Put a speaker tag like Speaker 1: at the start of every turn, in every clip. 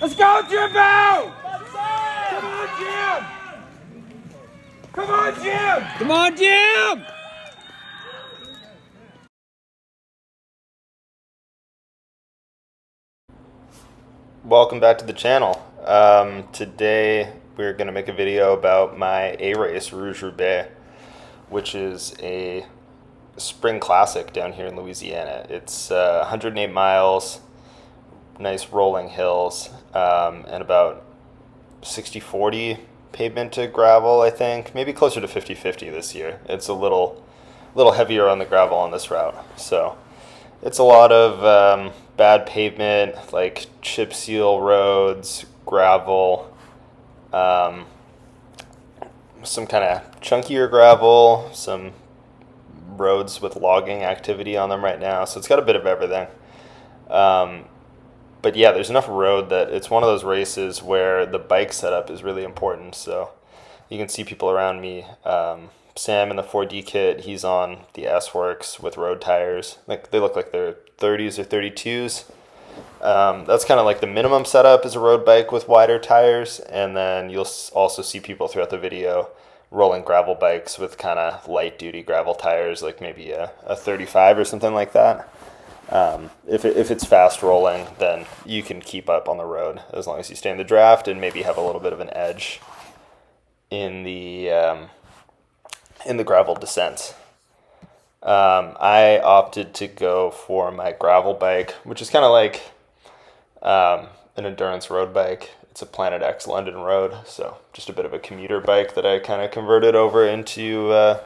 Speaker 1: Let's go, Jimbo! Come on, Jim! Come on, Jim!
Speaker 2: Come on, Jim!
Speaker 3: Welcome back to the channel. Today we're going to make a video about my A race, Rouge Roubaix, which is a spring classic down here in Louisiana. It's 108 miles, nice rolling hills, and about 60-40 pavement to gravel, I think. Maybe closer to 50-50 this year. It's a little heavier on the gravel on this route. So it's a lot of bad pavement, like chip seal roads, gravel, some kind of chunkier gravel, some roads with logging activity on them right now. So it's got a bit of everything. But yeah, there's enough road that it's one of those races where the bike setup is really important. So you can see people around me. Sam in the 4D kit, he's on the S-Works with road tires. Like they look like they're 30s or 32s. That's kind of like the minimum setup is a road bike with wider tires. And then you'll also see people throughout the video rolling gravel bikes with kind of light duty gravel tires, like maybe a 35 or something like that. If it's fast rolling, then you can keep up on the road as long as you stay in the draft and maybe have a little bit of an edge in the gravel descents. I opted to go for my gravel bike, which is kind of like an endurance road bike. It's a Planet X London Road, so just a bit of a commuter bike that I kind of converted over into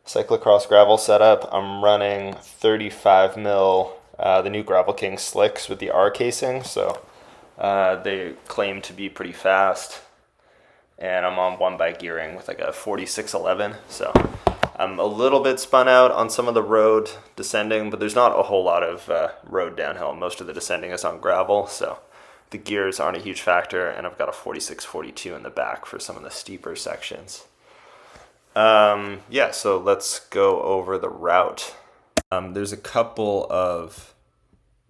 Speaker 3: cyclocross gravel setup. I'm running 35 mil, the new Gravel King slicks with the R casing, so they claim to be pretty fast. And I'm on one bike gearing with like a 4611, so I'm a little bit spun out on some of the road descending, but there's not a whole lot of road downhill. Most of the descending is on gravel, so the gears aren't a huge factor, and I've got a 4642 in the back for some of the steeper sections. Yeah, so let's go over the route. There's a couple of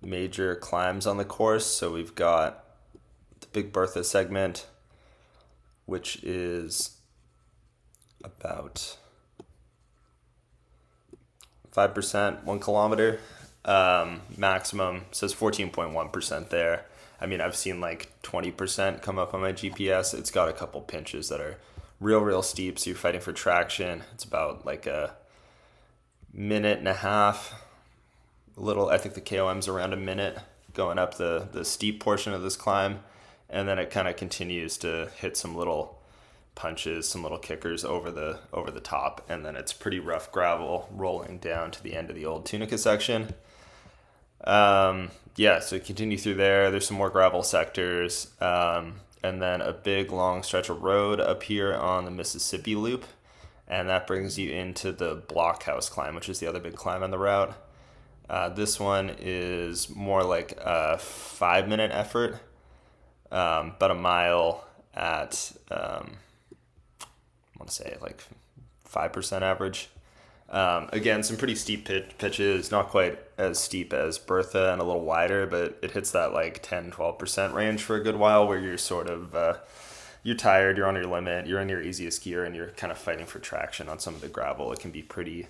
Speaker 3: major climbs on the course. So we've got the Big Bertha segment, which is about 5%, 1 kilometer. Maximum says 14.1% there. I mean, I've seen like 20% come up on my GPS. It's got a couple pinches that are real steep, so you're fighting for traction. It's about like a minute and a half. I think the KOM's around a minute going up the steep portion of this climb, and then it kind of continues to hit some little punches, some little kickers over the top, and then it's pretty rough gravel rolling down to the end of the old Tunica section. Yeah, so continue through there. There's some more gravel sectors, and then a big long stretch of road up here on the Mississippi Loop, and that brings you into the Blockhouse climb, which is the other big climb on the route. This one is more like a 5-minute effort, about a mile at, I want to say like 5% average. Again, some pretty steep pitches, not quite as steep as Bertha and a little wider, but it hits that like 10-12% range for a good while where you're sort of, you're tired, you're on your limit, you're in your easiest gear, and you're kind of fighting for traction on some of the gravel. It can be pretty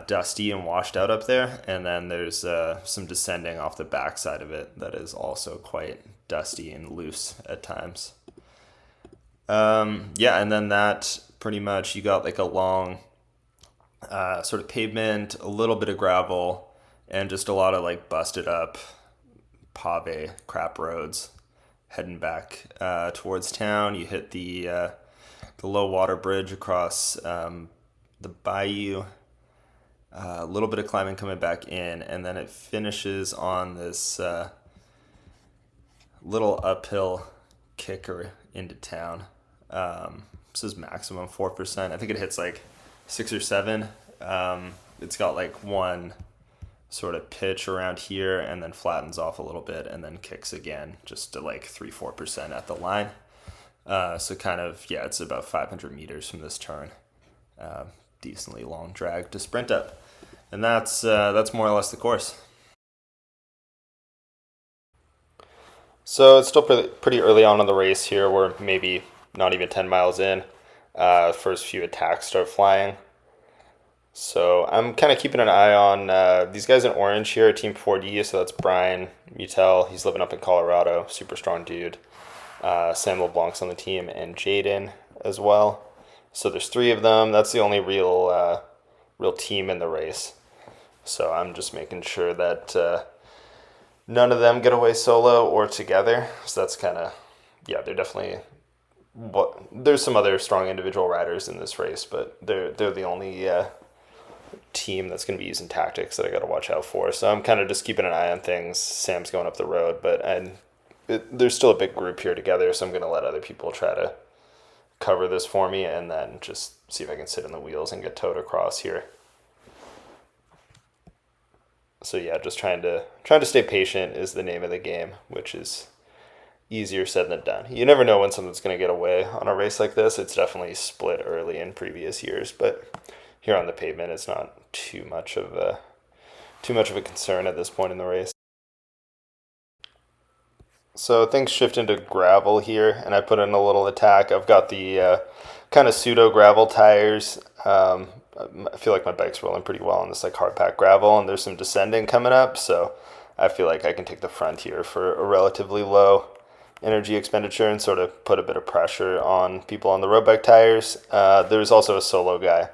Speaker 3: dusty and washed out up there, and then there's some descending off the backside of it that is also quite dusty and loose at times. Yeah, and then that pretty much, you got like a long sort of pavement, a little bit of gravel, and just a lot of like busted up pave crap roads heading back towards town. You hit the low water bridge across the bayou, a little bit of climbing coming back in, and then it finishes on this little uphill kicker into town. This is maximum 4%. I think it hits like 6 or 7. It's got like one sort of pitch around here and then flattens off a little bit and then kicks again just to like 3-4% at the line. So kind of, yeah, it's about 500 meters from this turn. Decently long drag to sprint up. And that's more or less the course. So it's still pretty early on in the race here. We're maybe not even 10 miles in. First few attacks start flying. So I'm kind of keeping an eye on these guys in orange here, Team 4D. So that's Brian Mutel. He's living up in Colorado. Super strong dude. Sam LeBlanc's on the team, and Jaden as well. So there's three of them. That's the only real team in the race. So I'm just making sure that none of them get away solo or together. So that's kind of, yeah, they're definitely. There's some other strong individual riders in this race, but they're the only team that's going to be using tactics that I got to watch out for. So I'm kind of just keeping an eye on things. Sam's going up the road, but there's still a big group here together, so I'm going to let other people try to cover this for me and then just see if I can sit in the wheels and get towed across here. So yeah, just trying to stay patient is the name of the game, which is easier said than done. You never know when something's going to get away on a race like this. It's definitely split early in previous years, but here on the pavement, it's not too much of a concern at this point in the race. So things shift into gravel here, and I put in a little attack. I've got the kind of pseudo gravel tires. I feel like my bike's rolling pretty well on this like hard pack gravel, and there's some descending coming up, so I feel like I can take the front here for a relatively low energy expenditure and sort of put a bit of pressure on people on the road bike tires. There's also a solo guy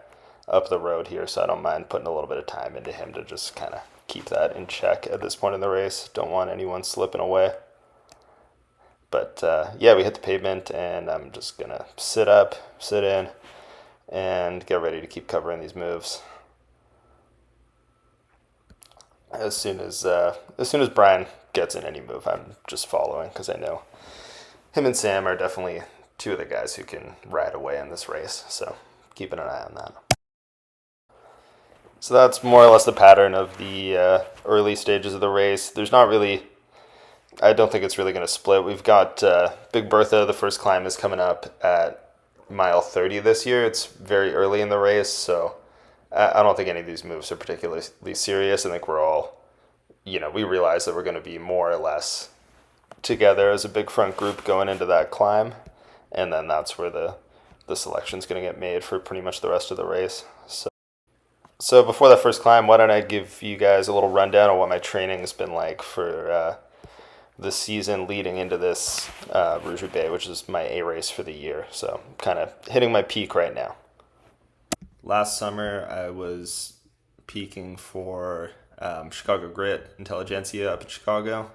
Speaker 3: up the road here, so I don't mind putting a little bit of time into him to just kind of keep that in check at this point in the race. Don't want anyone slipping away. But yeah, we hit the pavement, and I'm just going to sit up, sit in, and get ready to keep covering these moves. As soon as Brian gets in any move, I'm just following because I know him and Sam are definitely two of the guys who can ride away in this race. So keeping an eye on that. So that's more or less the pattern of the early stages of the race. There's not really, I don't think it's really going to split. We've got Big Bertha, the first climb is coming up at mile 30 this year. It's very early in the race, so I don't think any of these moves are particularly serious. I think we're all, we realize that we're going to be more or less together as a big front group going into that climb, and then that's where the selection's going to get made for pretty much the rest of the race. So before that first climb, why don't I give you guys a little rundown on what my training has been like for the season leading into this Rouge Roubaix, which is my A race for the year. So kind of hitting my peak right now. Last summer, I was peaking for Chicago Grit Intelligentsia up in Chicago.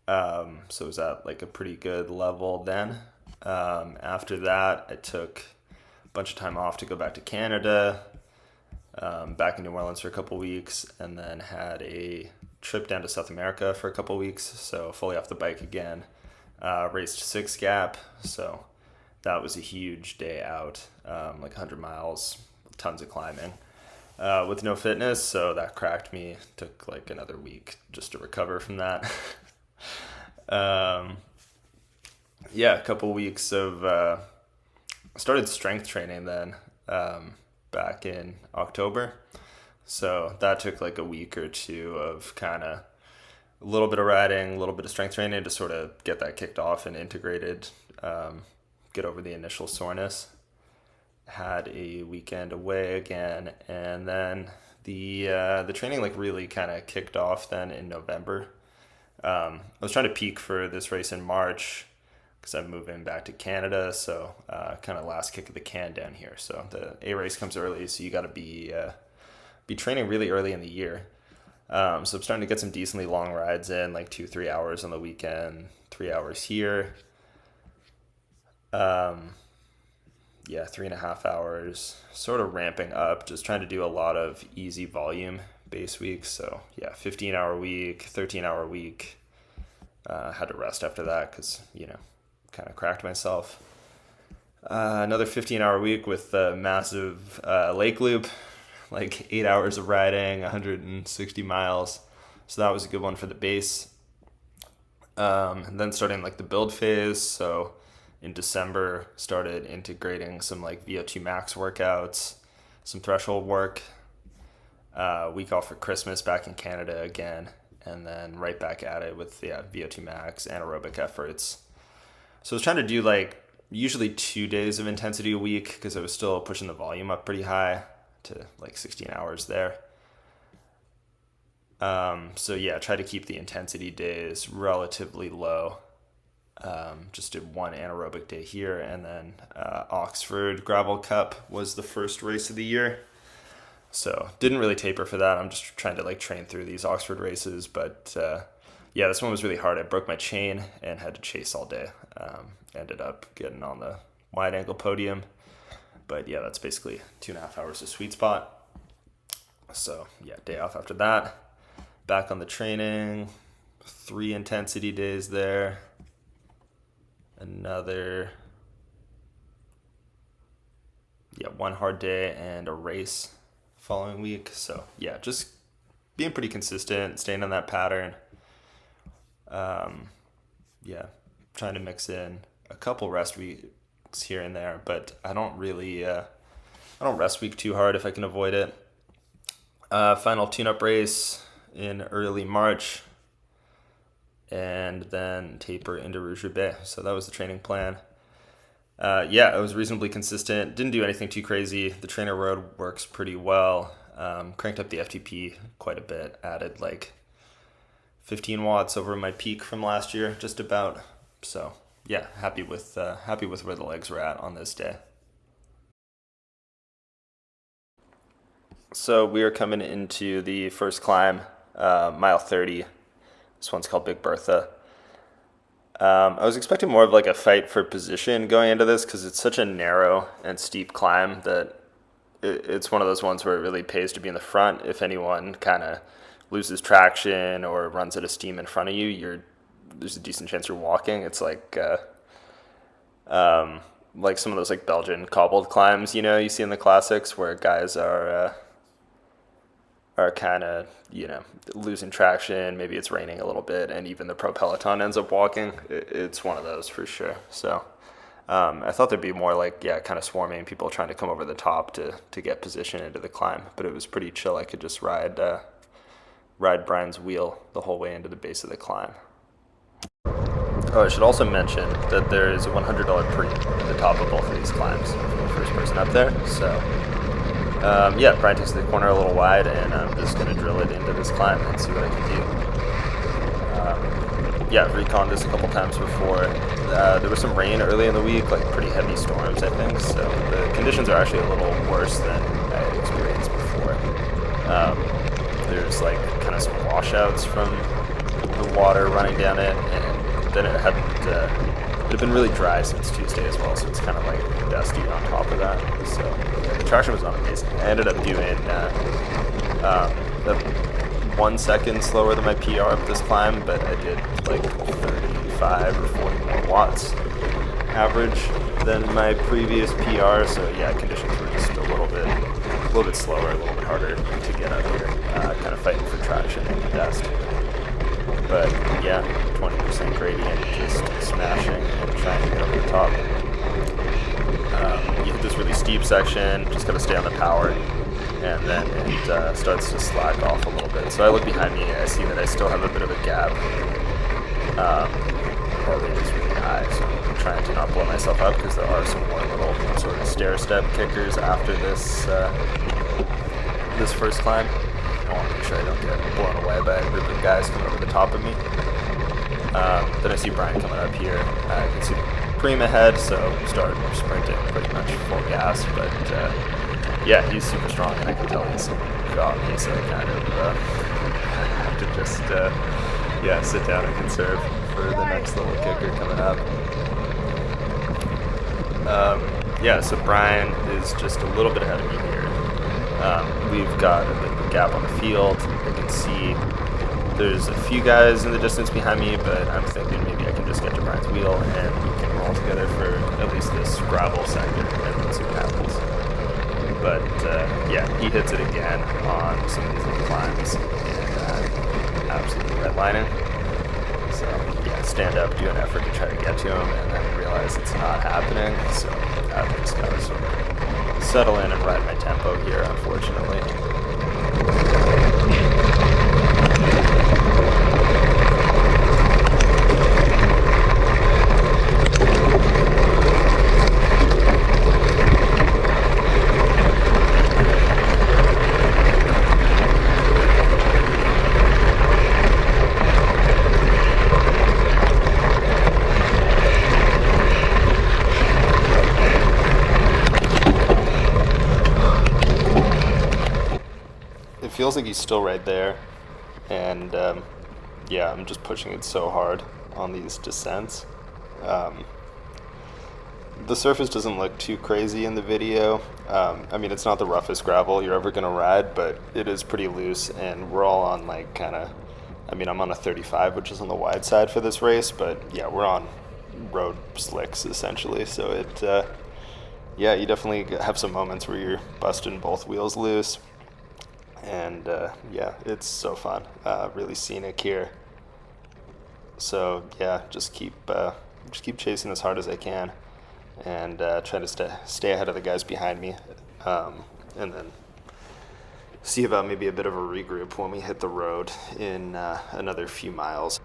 Speaker 3: So it was at like a pretty good level then. After that, I took a bunch of time off to go back to Canada, back in New Orleans for a couple weeks, and then had a trip down to South America for a couple weeks. So fully off the bike again. Raced 6 Gap, so that was a huge day out, like 100 miles, tons of climbing. With no fitness, so that cracked me. Took like another week just to recover from that. Yeah, a couple weeks of started strength training then back in October. So that took like a week or two of kind of a little bit of riding, a little bit of strength training to sort of get that kicked off and integrated, get over the initial soreness. Had a weekend away again, and then the training like really kind of kicked off then in November. I was trying to peak for this race in March because I'm moving back to Canada, so kind of last kick of the can down here. So the A race comes early, so you got to be training really early in the year. So I'm starting to get some decently long rides in, like 2-3 hours on the weekend, 3 hours here. 3.5 hours, sort of ramping up, just trying to do a lot of easy volume base weeks. So 15-hour week, 13-hour week. Had to rest after that because, kind of cracked myself. Another 15-hour week with a massive lake loop, like 8 hours of riding, 160 miles. So that was a good one for the base. And then starting like the build phase. So in December, started integrating some like VO2 max workouts, some threshold work. Week off for Christmas back in Canada again, and then right back at it with VO2 max, anaerobic efforts. So I was trying to do like usually 2 days of intensity a week because I was still pushing the volume up pretty high to like 16 hours there. So yeah, try to keep the intensity days relatively low. Just did one anaerobic day here, and then Oxford Gravel Cup was the first race of the year. So didn't really taper for that. I'm just trying to like train through these Oxford races, but yeah, this one was really hard. I broke my chain and had to chase all day. Ended up getting on the wide angle podium, but yeah, that's basically 2.5 hours of sweet spot. So yeah, day off after that. Back on the training, 3 intensity days there. Another, 1 hard day and a race following week. So yeah, just being pretty consistent, staying on that pattern. Trying to mix in a couple rest weeks here and there, but I don't rest week too hard if I can avoid it. Final tune-up race in early March, and then taper into Rouge Roubaix. So that was the training plan. I was reasonably consistent. Didn't do anything too crazy. The trainer road works pretty well. Cranked up the FTP quite a bit. Added like 15 watts over my peak from last year, just about. So yeah, happy with where the legs were at on this day. So we are coming into the first climb, mile 30. This one's called Big Bertha. I was expecting more of like a fight for position going into this because it's such a narrow and steep climb that it's one of those ones where it really pays to be in the front. If anyone kind of loses traction or runs out of steam in front of you, there's a decent chance you're walking. It's like some of those like Belgian cobbled climbs, you see in the classics where guys are kind of, losing traction. Maybe it's raining a little bit, and even the pro peloton ends up walking. It's one of those for sure. So I thought there'd be more like, kind of swarming people trying to come over the top to get position into the climb, but it was pretty chill. I could just ride Brian's wheel the whole way into the base of the climb. Oh, I should also mention that there is a $100 pre at the top of both of these climbs for the first person up there. So Brian takes the corner a little wide, and I'm just going to drill it into this climb and see what I can do. I've reconned this a couple times before. There was some rain early in the week, like pretty heavy storms, I think, so the conditions are actually a little worse than I had experienced before. There's like kind of some washouts from the water running down it, and then it had been really dry since Tuesday as well, so it's kind of like dusty on top of that. So the traction was not amazing. I ended up doing 1 second slower than my PR up this climb, but I did like 35 or 40 more watts average than my previous PR. So conditions were just a little bit slower, a little bit harder to get up here, kind of fighting for traction in the dust. But 20% gradient, just smashing and trying to get over the top. You hit this really steep section, just gotta stay on the power, and then it starts to slack off a little bit. So I look behind me, I see that I still have a bit of a gap. Probably just really high, so I'm trying to not blow myself up because there are some more little sort of stair-step kickers after this first climb. I want to make sure I don't get blown away by a group of guys coming over the top of me. Then I see Brian coming up here. I can see Preem ahead, so start sprinting pretty much full gas. But he's super strong, and I can tell he's got me, so I kind of have to just sit down and conserve for the next little kicker coming up. So Brian is just a little bit ahead of me here. We've got a bit of a gap on the field. I can see there's a few guys in the distance behind me, but I'm thinking maybe I can just get to Brian's wheel and we can roll together for at least this gravel sector and then see what happens. But he hits it again on some of these little climbs and absolutely redlining. So stand up, do an effort to try to get to him, and then realize it's not happening. So I've just got to sort of settle in and ride my tempo here, unfortunately. feels like he's still right there. And yeah, I'm just pushing it so hard on these descents. The surface doesn't look too crazy in the video. I mean, it's not the roughest gravel you're ever going to ride, but it is pretty loose, and we're all on like kind of, I mean, I'm on a 35, which is on the wide side for this race, but yeah, we're on road slicks essentially. So it, yeah, you definitely have some moments where you're busting both wheels loose, and yeah, it's so fun, really scenic here. So yeah, just keep chasing as hard as I can, and try to stay ahead of the guys behind me, and then see about maybe a bit of a regroup when we hit the road in another few miles.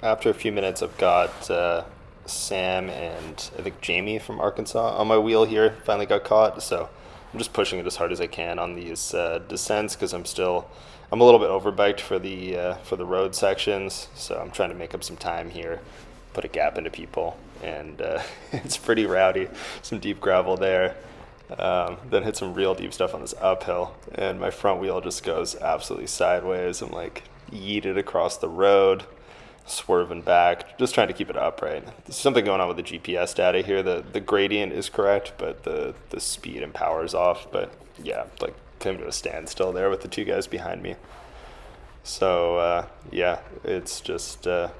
Speaker 3: After a few minutes, I've got Sam and I think Jamie from Arkansas on my wheel here. Finally got caught, so I'm just pushing it as hard as I can on these descents because I'm a little bit overbiked for the road sections. So I'm trying to make up some time here, put a gap into people, and it's pretty rowdy. Some deep gravel there. Then hit some real deep stuff on this uphill, and my front wheel just goes absolutely sideways. I'm like yeeted across the road, swerving back, just trying to keep it upright. There's something going on with the GPS data here. The gradient is correct, but the speed and power is off. But yeah, like came to a standstill there with the two guys behind me. So yeah, it's just a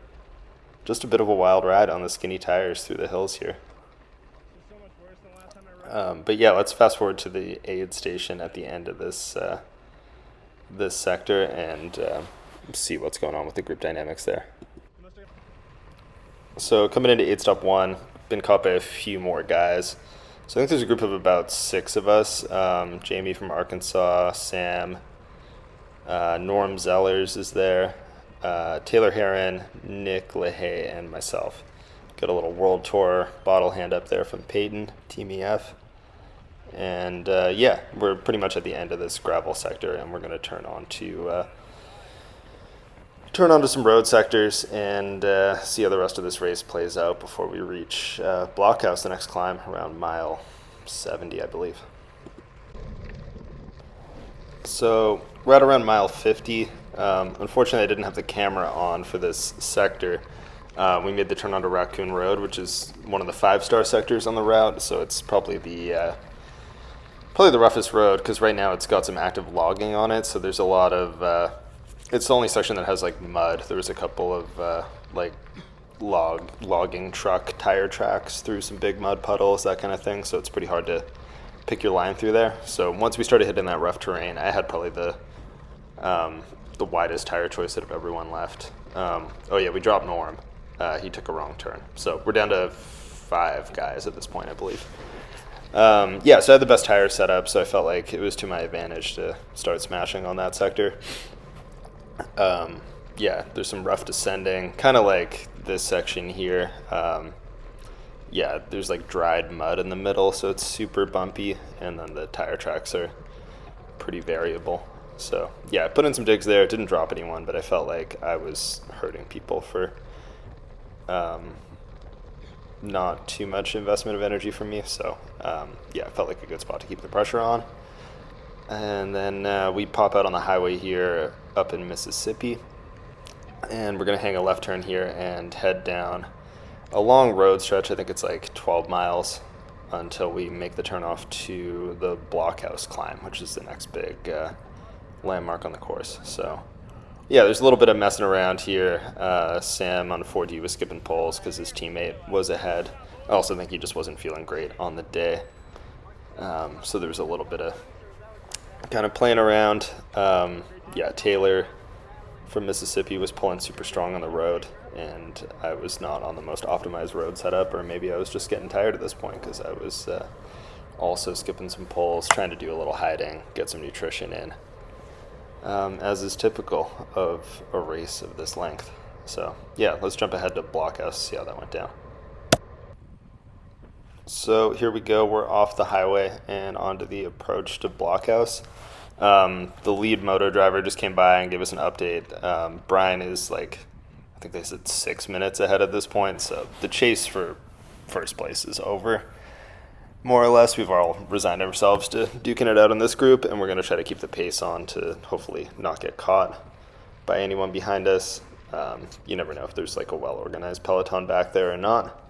Speaker 3: bit of a wild ride on the skinny tires through the hills here. But yeah, let's fast forward to the aid station at the end of this sector and see what's going on with the group dynamics there. So coming into aid stop 1, been caught by a few more guys. So I think there's a group of about 6 of us. Jamie from Arkansas, Sam, Norm Zellers is there, Taylor Heron, Nick LaHaye, and myself. Got a little World Tour bottle hand up there from Peyton, Team EF. And yeah, we're pretty much at the end of this gravel sector, and we're going to turn on to some road sectors and see how the rest of this race plays out before we reach Blockhouse, the next climb, around mile 70, I believe. So right around mile 50. Unfortunately, I didn't have the camera on for this sector. We made the turn onto Raccoon Road, which is one of the 5-star sectors on the route, so it's probably the roughest road because right now it's got some active logging on it, so there's a lot of it's the only section that has like mud. There was a couple of like logging truck tire tracks through some big mud puddles, that kind of thing, so it's pretty hard to pick your line through there. So once we started hitting that rough terrain, I had probably the widest tire choice out of everyone left. Oh yeah, we dropped Norm. He took a wrong turn. So we're down to 5 guys at this point, I believe. Yeah, so I had the best tire setup, so I felt like it was to my advantage to start smashing on that sector. Yeah, there's some rough descending, kind of like this section here. Yeah, there's like dried mud in the middle, so it's super bumpy, and then the tire tracks are pretty variable. So yeah, I put in some digs there. It didn't drop anyone, but I felt like I was hurting people for not too much investment of energy from me. So yeah, it felt like a good spot to keep the pressure on. And then we pop out on the highway here up in Mississippi, and we're going to hang a left turn here and head down a long road stretch. I think it's like 12 miles until we make the turn off to the Blockhouse climb, which is the next big landmark on the course. So yeah, there's a little bit of messing around here. Sam on 4D was skipping poles because his teammate was ahead. I also think he just wasn't feeling great on the day. So there was a little bit of kind of playing around. Yeah, Taylor from Mississippi was pulling super strong on the road, and I was not on the most optimized road setup, or maybe I was just getting tired at this point because I was also skipping some poles, trying to do a little hiding, get some nutrition in, as is typical of a race of this length. So yeah, let's jump ahead to Blockhouse, see how that went down. So here we go. We're off the highway and onto the approach to Blockhouse. The lead moto driver just came by and gave us an update. Brian is like, I think they said 6 minutes ahead at this point. So the chase for first place is over. More or less, we've all resigned ourselves to duking it out in this group, and we're going to try to keep the pace on to hopefully not get caught by anyone behind us. You never know if there's like a well-organized peloton back there or not.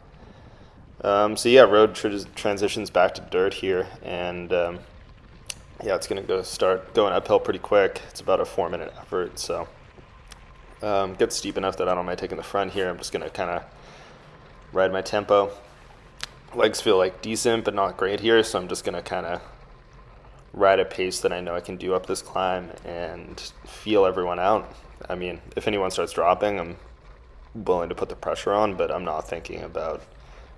Speaker 3: So yeah, road transitions back to dirt here, and yeah, it's going to start going uphill pretty quick. It's about a 4-minute effort, so gets steep enough that I don't mind taking the front here. I'm just going to kind of ride my tempo. Legs feel like decent, but not great here, so I'm just going to kind of ride a pace that I know I can do up this climb and feel everyone out. I mean, if anyone starts dropping, I'm willing to put the pressure on, but I'm not thinking about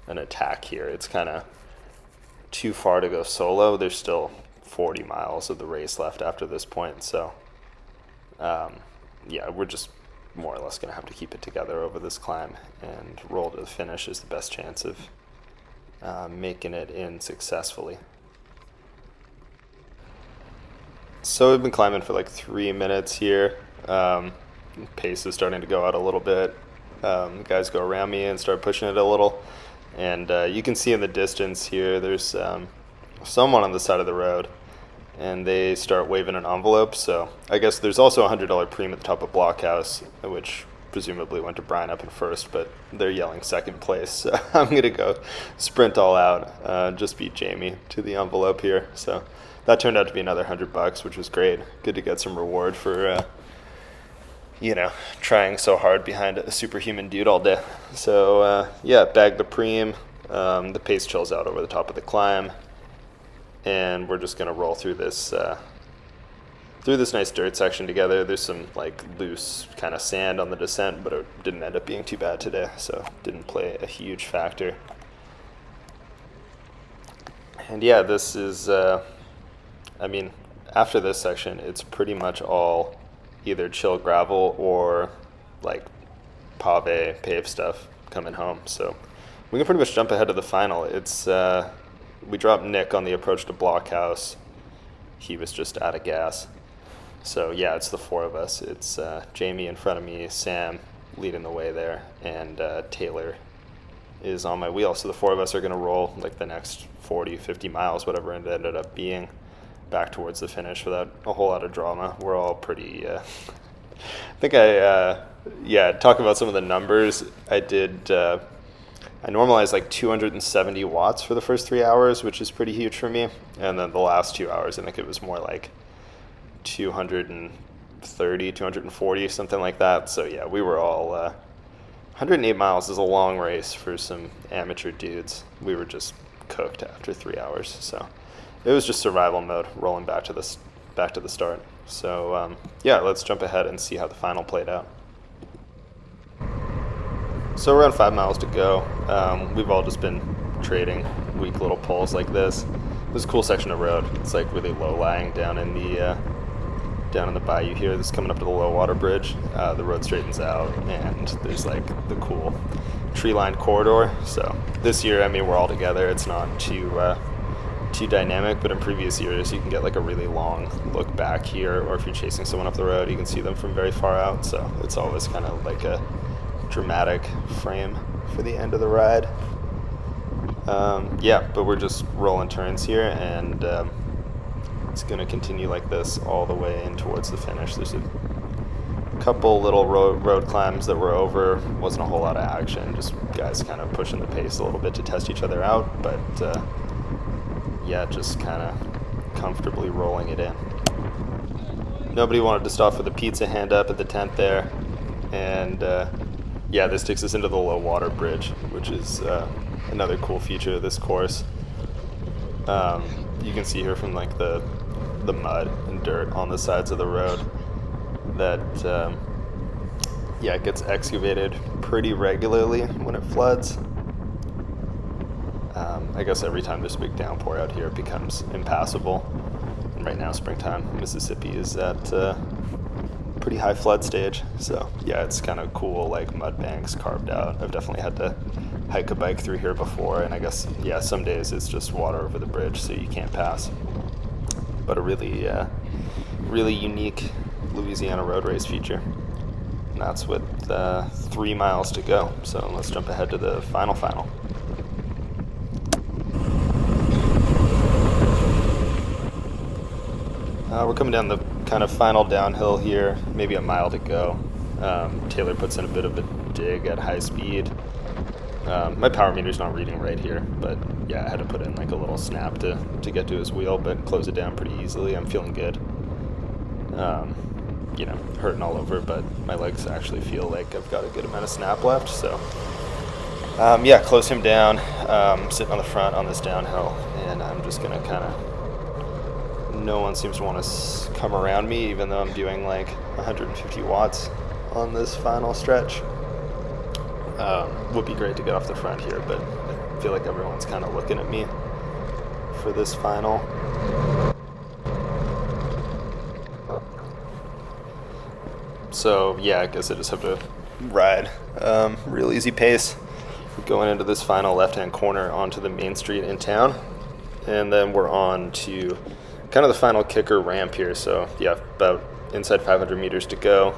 Speaker 3: an attack here. It's kind of too far to go solo. There's still 40 miles of the race left after this point, so yeah, we're just more or less going to have to keep it together over this climb, and roll to the finish is the best chance of making it in successfully. So we've been climbing for like 3 minutes here. Pace is starting to go out a little bit. Guys go around me and start pushing it a little. And you can see in the distance here, there's someone on the side of the road, and they start waving an envelope. So I guess there's also a $100 premium at the top of Blockhouse, which presumably went to Brian up in first, but they're yelling second place. So I'm going to go sprint all out, just beat Jamie to the envelope here. So that turned out to be another $100, which was great. Good to get some reward for, trying so hard behind a superhuman dude all day. So, yeah, bagged the preem. The pace chills out over the top of the climb. And we're just going to roll through this nice dirt section together. There's some, like, loose kind of sand on the descent, but it didn't end up being too bad today, so didn't play a huge factor. And, yeah, this is... after this section, it's pretty much all either chill gravel or like paved stuff coming home. So we can pretty much jump ahead to the final. It's we dropped Nick on the approach to Blockhouse. He was just out of gas. So yeah, it's the four of us. It's Jamie in front of me, Sam leading the way there, and Taylor is on my wheel. So the four of us are going to roll like the next 40, 50 miles, whatever it ended up being, back towards the finish without a whole lot of drama. We're all pretty, talking about some of the numbers. I normalized like 270 watts for the first 3 hours, which is pretty huge for me. And then the last 2 hours, I think it was more like 230, 240, something like that. So yeah, we were all, 108 miles is a long race for some amateur dudes. We were just cooked after 3 hours, so it was just survival mode, rolling back to the start. So yeah, let's jump ahead and see how the final played out. So around 5 miles to go. We've all just been trading weak little pulls like this. This is a cool section of road. It's like really low lying down in the bayou here. This is coming up to the low water bridge. The road straightens out, and there's like the cool tree-lined corridor. So this year, we're all together. It's not too dynamic, but in previous years you can get like a really long look back here, or if you're chasing someone up the road, you can see them from very far out. So it's always kind of like a dramatic frame for the end of the ride. But we're just rolling turns here, and it's going to continue like this all the way in towards the finish. There's a couple little road climbs that were over. Wasn't a whole lot of action, just guys kind of pushing the pace a little bit to test each other out, but just kind of comfortably rolling it in. Nobody wanted to stop for the pizza hand up at the tent there, and this takes us into the low water bridge, which is another cool feature of this course. You can see here from like the mud and dirt on the sides of the road that it gets excavated pretty regularly when it floods. I guess every time there's a big downpour out here, it becomes impassable. And right now, springtime, Mississippi is at pretty high flood stage. So yeah, it's kind of cool, like mud banks carved out. I've definitely had to hike a bike through here before, and I guess, yeah, some days it's just water over the bridge, so you can't pass. But a really, really unique Louisiana road race feature. And that's with 3 miles to go. So let's jump ahead to the final. We're coming down the kind of final downhill here, maybe a mile to go. Taylor puts in a bit of a dig at high speed. My power meter's not reading right here, but yeah, I had to put in like a little snap to get to his wheel, but close it down pretty easily. I'm feeling good. You know, hurting all over, but my legs actually feel like I've got a good amount of snap left, so yeah, close him down. Sitting on the front on this downhill, and I'm just gonna kind of, no one seems to want to come around me, even though I'm doing like 150 watts on this final stretch. Would be great to get off the front here, but I feel like everyone's kind of looking at me for this final. So yeah, I guess I just have to ride real easy pace going into this final left-hand corner onto the main street in town, and then we're on to kind of the final kicker ramp here. So yeah, about inside 500 meters to go.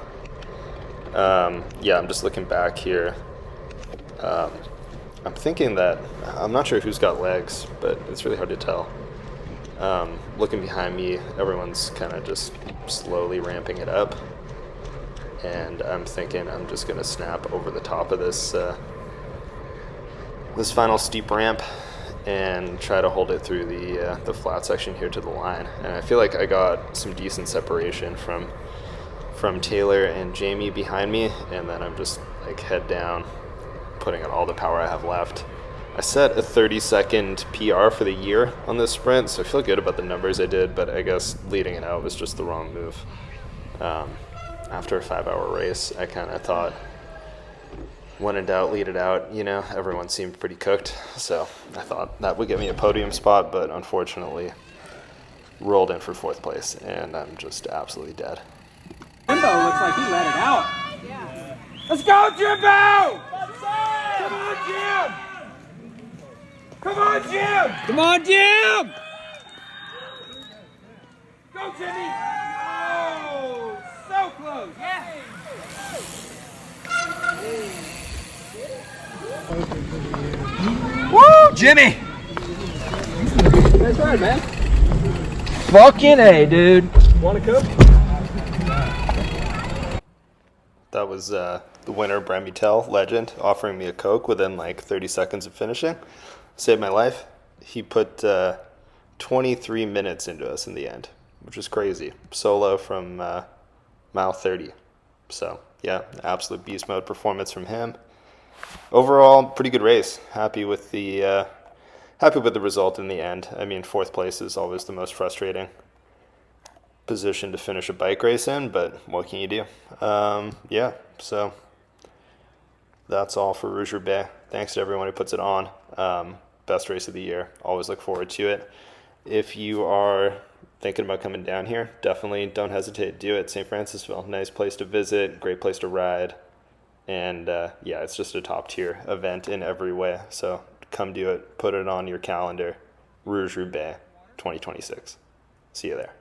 Speaker 3: Yeah, I'm just looking back here. I'm thinking that, I'm not sure who's got legs, but it's really hard to tell. Looking behind me, everyone's kind of just slowly ramping it up. And I'm thinking I'm just going to snap over the top of this this final steep ramp and try to hold it through the flat section here to the line. And I feel like I got some decent separation from Taylor and Jamie behind me, and then I'm just like head down, putting out all the power I have left. I set a 30-second PR for the year on this sprint, so I feel good about the numbers I did, but I guess leading it out was just the wrong move. After a 5-hour race, I kind of thought, when in doubt, lead it out. You know, everyone seemed pretty cooked, so I thought that would get me a podium spot, but unfortunately rolled in for 4th place, and I'm just absolutely dead.
Speaker 1: Jimbo looks like he let it out. Yeah. Let's go, Jimbo! Come on, Jim! Come on, Jim! Come on, Jim! Go, Jimmy! Oh, so close! Yeah. Woo, Jimmy! Nice ride, man. Fucking A, dude. Want a Coke?
Speaker 3: That was the winner, Bremy Tell, legend, offering me a Coke within like 30 seconds of finishing. Saved my life. He put 23 minutes into us in the end, which is crazy. Solo from mile 30. So yeah, absolute beast mode performance from him. Overall, pretty good race. Happy with the result in the end. I mean, 4th place is always the most frustrating position to finish a bike race in, but what can you do? Yeah, so that's all for Rouge Roubaix. Thanks to everyone who puts it on. Best race of the year. Always look forward to it. If you are thinking about coming down here, definitely don't hesitate to do it. St. Francisville, nice place to visit, great place to ride, and yeah, it's just a top tier event in every way. So come do it, put it on your calendar. Rouge Roubaix 2026. See you there.